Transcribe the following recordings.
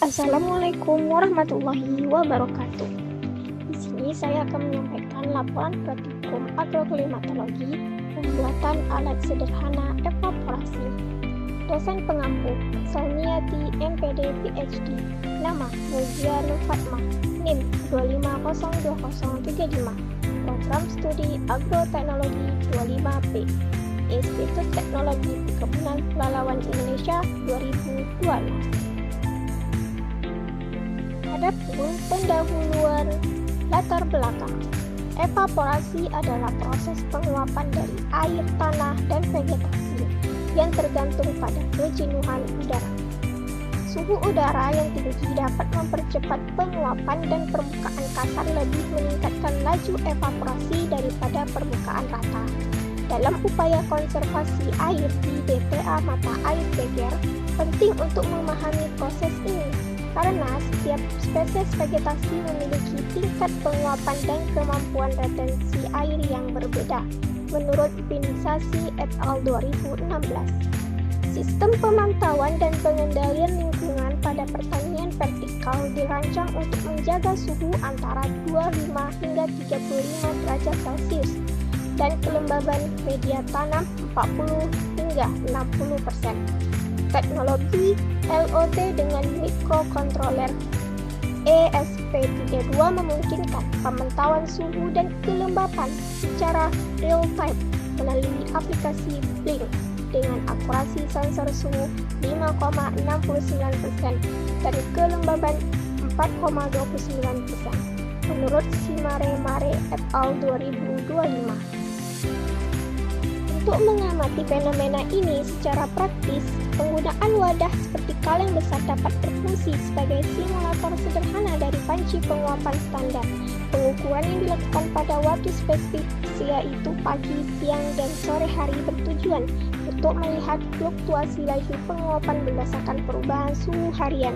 Assalamualaikum warahmatullahi wabarakatuh. Di sini saya akan menyampaikan laporan praktikum agroklimatologi pembuatan alat sederhana evaporasi. Dosen pengampu Salmiati MPD PhD. Nama Muzia Nur Fatmah. NIM 2502035. Program Studi Agroteknologi 25B. Institut Teknologi Perkebunan Pelalawan Indonesia 2026. Adapun pendahuluan latar belakang. Evaporasi adalah proses penguapan dari air, tanah, dan vegetasi yang tergantung pada kejenuhan udara. Suhu udara yang tinggi dapat mempercepat penguapan dan permukaan kasar lebih meningkatkan laju evaporasi daripada permukaan rata. Dalam upaya konservasi air di BTA mata air Beger, penting untuk memahami proses ini, karena setiap spesies vegetasi memiliki tingkat penguapan dan kemampuan retensi air yang berbeda, menurut Pinsasi et al. 2016. Sistem pemantauan dan pengendalian lingkungan pada pertanian vertikal dirancang untuk menjaga suhu antara 25 hingga 35 derajat Celcius dan kelembaban media tanam 40 hingga 60%. Teknologi LOT dengan mikrokontroler ESP32 memungkinkan pemantauan suhu dan kelembapan secara real-time melalui aplikasi Blink dengan akurasi sensor suhu 5,69% dan kelembaban 4,29%, menurut Simare-Mare et al. 2025. Untuk mengamati fenomena ini secara praktis, penggunaan wadah seperti kaleng besar dapat berfungsi sebagai simulator sederhana dari panci penguapan standar. Pengukuran yang dilakukan pada waktu spesifik, yaitu pagi, siang, dan sore hari, bertujuan untuk melihat fluktuasi laju penguapan berdasarkan perubahan suhu harian.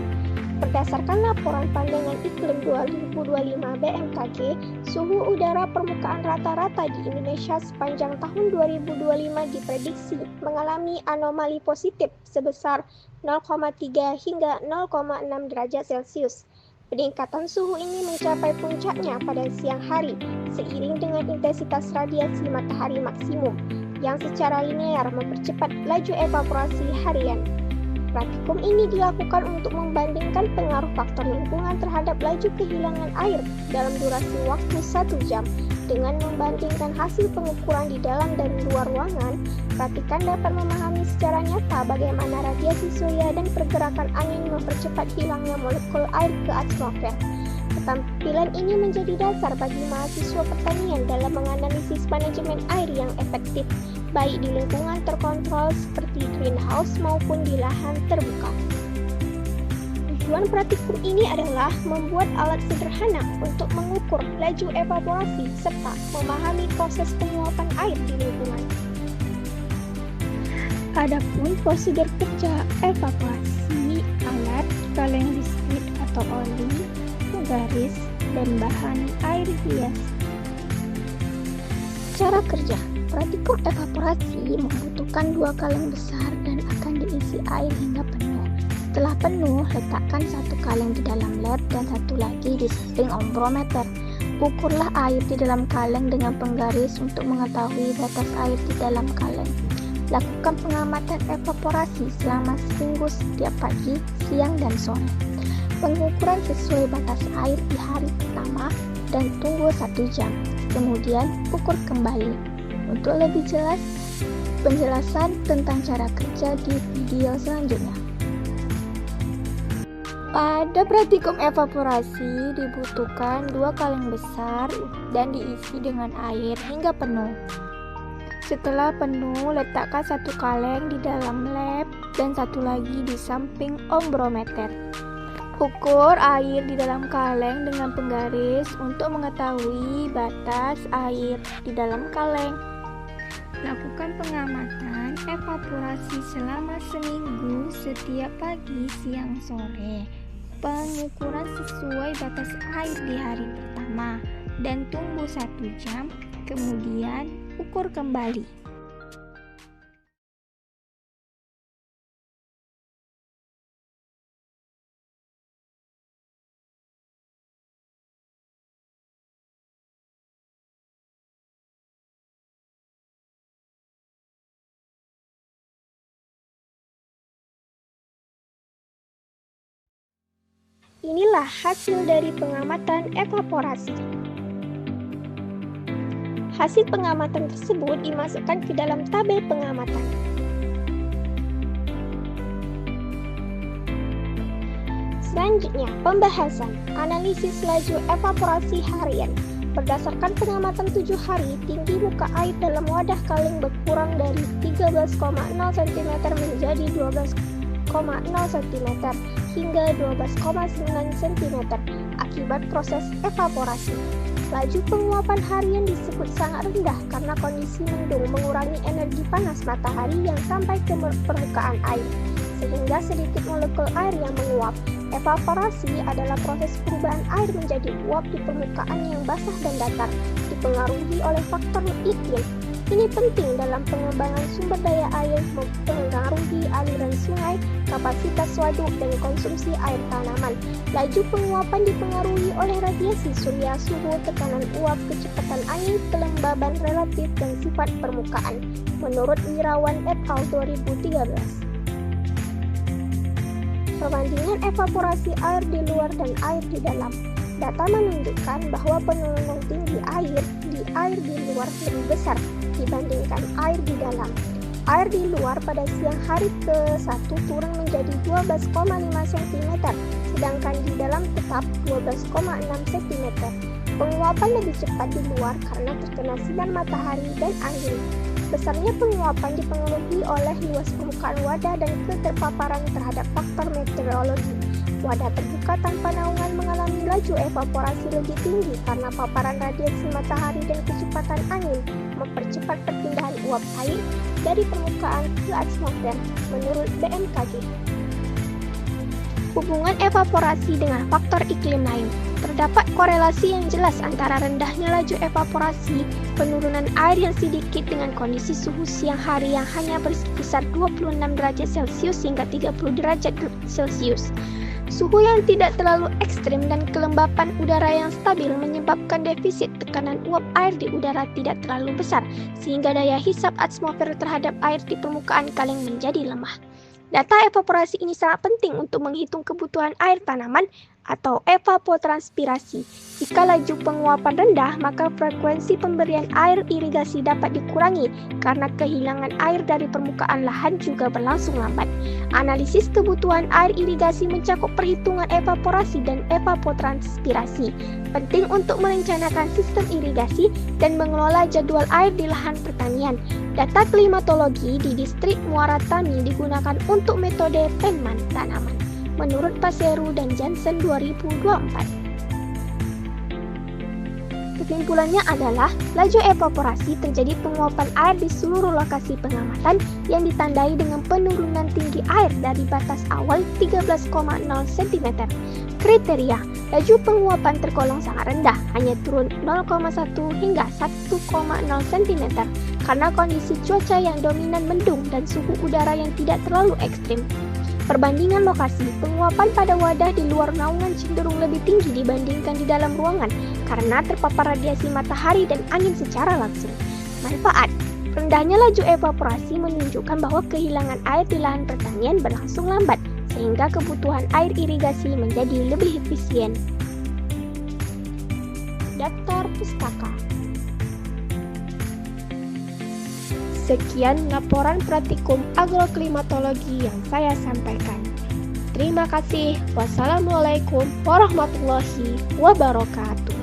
Berdasarkan laporan pandangan iklim 2025 BMKG, suhu udara permukaan rata-rata di Indonesia sepanjang tahun 2025 diprediksi mengalami anomali positif sebesar 0,3 hingga 0,6 derajat Celcius. Peningkatan suhu ini mencapai puncaknya pada siang hari, seiring dengan intensitas radiasi matahari maksimum, yang secara linear mempercepat laju evaporasi harian. Praktikum ini dilakukan untuk membandingkan pengaruh faktor lingkungan terhadap laju kehilangan air dalam durasi waktu 1 jam. Dengan membandingkan hasil pengukuran di dalam dan luar ruangan, praktikan dapat memahami secara nyata bagaimana radiasi surya dan pergerakan angin mempercepat hilangnya molekul air ke atmosfer. Ketampilan ini menjadi dasar bagi mahasiswa pertanian dalam menganalisis manajemen air yang efektif, baik di lingkungan terkontrol seperti greenhouse maupun di lahan terbuka. Tujuan praktikum ini adalah membuat alat sederhana untuk mengukur laju evaporasi serta memahami proses penguapan air di lingkungan. Adapun prosedur kerja evaporasi alat, kaleng biskuit atau oli, penggaris, dan bahan air hias. Cara kerja praktikum evaporasi membutuhkan 2 kaleng besar dan akan diisi air hingga penuh. Setelah penuh, letakkan 1 kaleng di dalam lab dan 1 lagi di samping ombrometer. Ukurlah air di dalam kaleng dengan penggaris untuk mengetahui batas air di dalam kaleng. Lakukan pengamatan evaporasi selama seminggu setiap pagi, siang, dan sore. Pengukuran sesuai batas air di hari pertama dan tunggu 1 jam. Kemudian ukur kembali. Untuk lebih jelas, penjelasan tentang cara kerja di video selanjutnya. Pada praktikum evaporasi dibutuhkan 2 kaleng besar dan diisi dengan air hingga penuh. Setelah penuh, letakkan 1 kaleng di dalam lab dan 1 lagi di samping ombrometer. Ukur air di dalam kaleng dengan penggaris untuk mengetahui batas air di dalam kaleng. Lakukan pengamatan evaporasi selama seminggu setiap pagi, siang, sore. Pengukuran sesuai batas air di hari pertama dan tunggu 1 jam, kemudian ukur kembali. Inilah hasil dari pengamatan evaporasi. Hasil pengamatan tersebut dimasukkan ke dalam tabel pengamatan. Selanjutnya, pembahasan analisis laju evaporasi harian. Berdasarkan pengamatan 7 hari, tinggi muka air dalam wadah kaleng berkurang dari 13,0 cm menjadi 12,0 cm hingga 12,9 cm akibat proses evaporasi. Laju penguapan harian disebut sangat rendah karena kondisi mendung mengurangi energi panas matahari yang sampai ke permukaan air, sehingga sedikit molekul air yang menguap. Evaporasi adalah proses perubahan air menjadi uap di permukaan yang basah dan datar, dipengaruhi oleh faktor iklim. Ini penting dalam pengembangan sumber daya air, mempengaruhi aliran sungai, kapasitas waduk, dan konsumsi air tanaman. Laju penguapan dipengaruhi oleh radiasi surya, suhu, tekanan uap, kecepatan angin, kelembaban relatif, dan sifat permukaan. Menurut Wirawan et al. 2013. Perbandingan evaporasi air di luar dan air di dalam. Data menunjukkan bahwa penurunan tinggi air di luar lebih besar dibandingkan air di dalam. Air di luar pada siang hari ke-1 turun menjadi 12,5 cm, sedangkan di dalam tetap 12,6 cm. Penguapan lebih cepat di luar karena terkena sinar matahari dan angin. Besarnya penguapan dipengaruhi oleh luas permukaan wadah dan keterpaparan terhadap faktor meteorologi. Wadah terbuka tanpa naungan mengalami laju evaporasi lebih tinggi karena paparan radiasi matahari dan kecepatan angin mempercepat perpindahan uap air dari permukaan ke atmosfer, menurut BMKG. Hubungan evaporasi dengan faktor iklim lain. Terdapat korelasi yang jelas antara rendahnya laju evaporasi, penurunan air yang sedikit dengan kondisi suhu siang hari yang hanya berkisar 26 derajat Celcius hingga 30 derajat Celcius. Suhu yang tidak terlalu ekstrim dan kelembapan udara yang stabil menyebabkan defisit tekanan uap air di udara tidak terlalu besar, sehingga daya hisap atmosfer terhadap air di permukaan kaleng menjadi lemah. Data evaporasi ini sangat penting untuk menghitung kebutuhan air tanaman atau evapotranspirasi. Jika laju penguapan rendah, maka frekuensi pemberian air irigasi dapat dikurangi karena kehilangan air dari permukaan lahan juga berlangsung lambat. Analisis kebutuhan air irigasi mencakup perhitungan evaporasi dan evapotranspirasi. Penting untuk merencanakan sistem irigasi dan mengelola jadwal air di lahan pertanian. Data klimatologi di distrik Muara Tami digunakan untuk metode penman tanaman, menurut Paseru dan Jansen 2024. Kesimpulannya adalah, laju evaporasi terjadi penguapan air di seluruh lokasi pengamatan yang ditandai dengan penurunan tinggi air dari batas awal 13,0 cm. Kriteria, laju penguapan tergolong sangat rendah, hanya turun 0,1 hingga 1,0 cm karena kondisi cuaca yang dominan mendung dan suhu udara yang tidak terlalu ekstrim. Perbandingan lokasi, penguapan pada wadah di luar naungan cenderung lebih tinggi dibandingkan di dalam ruangan karena terpapar radiasi matahari dan angin secara langsung. Manfaat, rendahnya laju evaporasi menunjukkan bahwa kehilangan air di lahan pertanian berlangsung lambat, sehingga kebutuhan air irigasi menjadi lebih efisien. Daftar pustaka. Sekian laporan praktikum agroklimatologi yang saya sampaikan. Terima kasih. Wassalamualaikum warahmatullahi wabarakatuh.